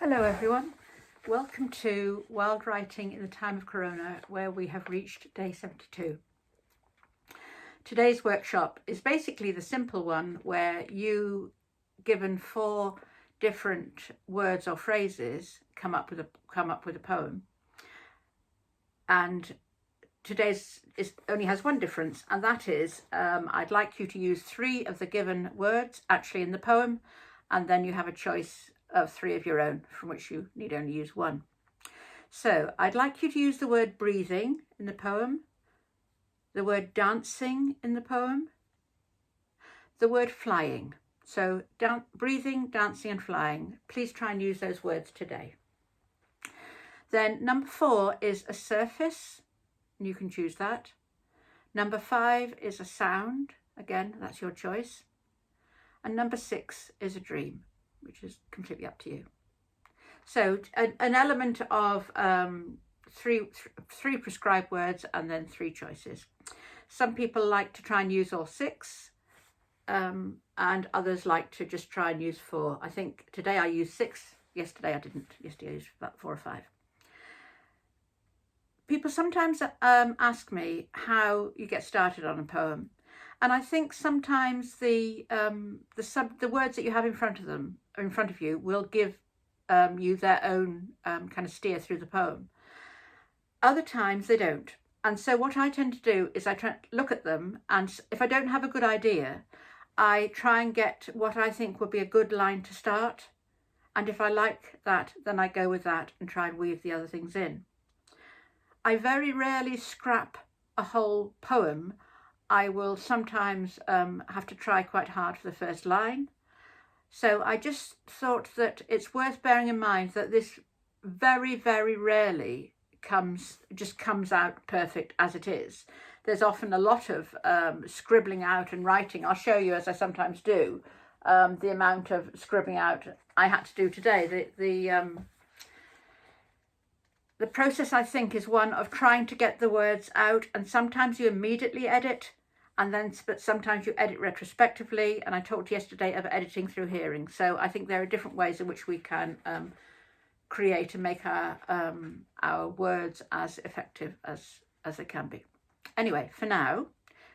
Hello everyone, welcome to Wild Writing in the Time of Corona, where we have reached day 72. Today's workshop is basically the simple one where you, given 4 different words or phrases, come up with a poem. And today's only has one difference, and that is I'd like you to use 3 of the given words actually in the poem, and then you have a choice of 3 of your own, from which you need only use 1. So I'd like you to use the word breathing in the poem, the word dancing in the poem, the word flying. So breathing, dancing and flying. Please try and use those words today. Then number 4 is a surface, and you can choose that. Number 5 is a sound, again that's your choice. And number 6 is a dream, which is completely up to you. So an element of three prescribed words and then 3 choices. Some people like to try and use all 6, and others like to just try and use 4. I think today I used 6, yesterday I didn't. Yesterday I used about 4 or 5. People sometimes ask me how you get started on a poem, and I think sometimes the words that you have in front of you will give you their own kind of steer through the poem. Other times they don't. And so what I tend to do is I try to look at them, and if I don't have a good idea, I try and get what I think would be a good line to start. And if I like that, then I go with that and try and weave the other things in. I very rarely scrap a whole poem. I will sometimes have to try quite hard for the first line. So I just thought that it's worth bearing in mind that this very, very rarely comes out perfect as it is. There's often a lot of scribbling out and writing. I'll show you, as I sometimes do, the amount of scribbling out I had to do today. The process, I think, is one of trying to get the words out, and sometimes you immediately edit, but sometimes you edit retrospectively. And I talked yesterday of editing through hearing. So I think there are different ways in which we can create and make our words as effective as they can be. Anyway, for now,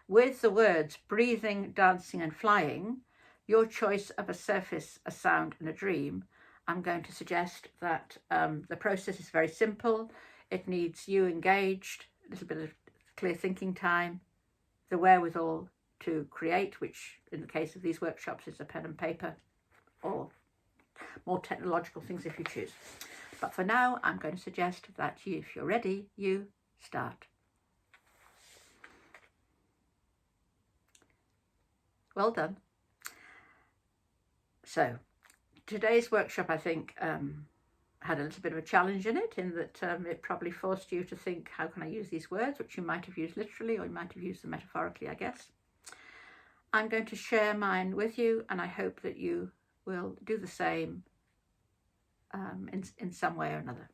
with the words breathing, dancing and flying, your choice of a surface, a sound and a dream, I'm going to suggest that the process is very simple. It needs you engaged, a little bit of clear thinking time, the wherewithal to create, which in the case of these workshops is a pen and paper, or more technological things if you choose. But for now, I'm going to suggest that if you're ready, you start. Well done. So today's workshop, I think, had a little bit of a challenge in it, in that it probably forced you to think, how can I use these words, which you might have used literally, or you might have used them metaphorically, I guess. I'm going to share mine with you, and I hope that you will do the same in some way or another.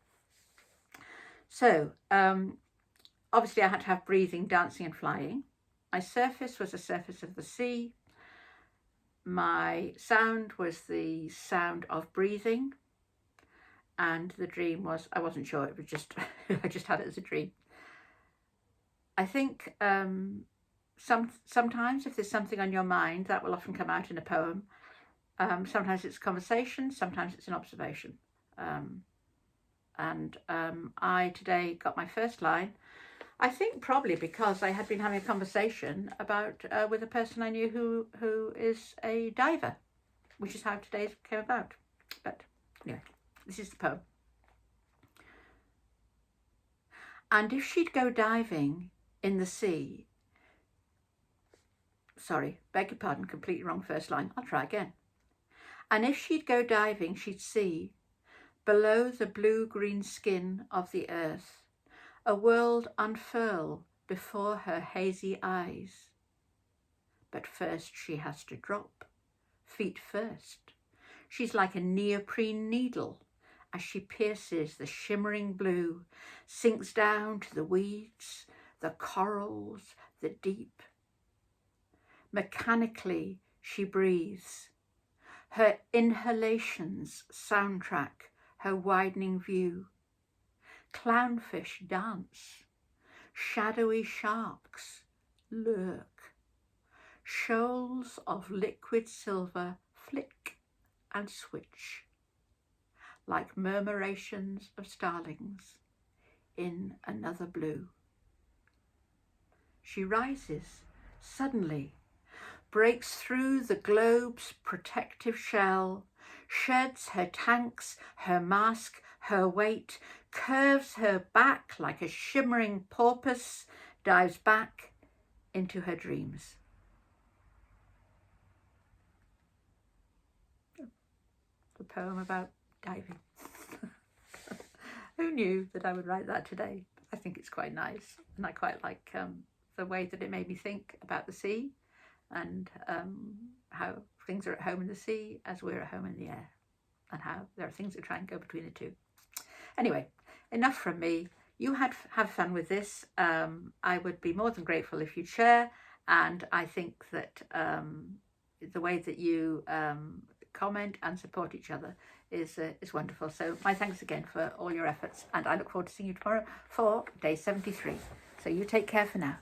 So obviously I had to have breathing, dancing and flying. My surface was the surface of the sea. My sound was the sound of breathing, and the dream was, I wasn't sure, it was just I just had it as a dream. I think sometimes if there's something on your mind, that will often come out in a poem. Sometimes it's conversation, sometimes it's an observation. I today got my first line, I think probably because I had been having a conversation with a person I knew who is a diver, which is how today's came about. But anyway, this is the poem. And if she'd go diving in the sea, sorry, beg your pardon, completely wrong first line, I'll try again. And if she'd go diving, she'd see, below the blue-green skin of the earth, a world unfurl before her hazy eyes. But first she has to drop, feet first. She's like a neoprene needle as she pierces the shimmering blue, sinks down to the weeds, the corals, the deep. Mechanically she breathes, her inhalations soundtrack her widening view. Clownfish dance, shadowy sharks lurk, shoals of liquid silver flick and switch, like murmurations of starlings in another blue. She rises suddenly, breaks through the globe's protective shell, sheds her tanks, her mask, her weight, curves her back like a shimmering porpoise, dives back into her dreams. The poem about diving. Who knew that I would write that today? I think it's quite nice, and I quite like the way that it made me think about the sea and how things are at home in the sea as we're at home in the air, and how there are things that try and go between the two. Anyway, enough from me. You have fun with this. I would be more than grateful if you'd share, and I think that the way that you comment and support each other is wonderful. So my thanks again for all your efforts, and I look forward to seeing you tomorrow for day 73. So you take care for now.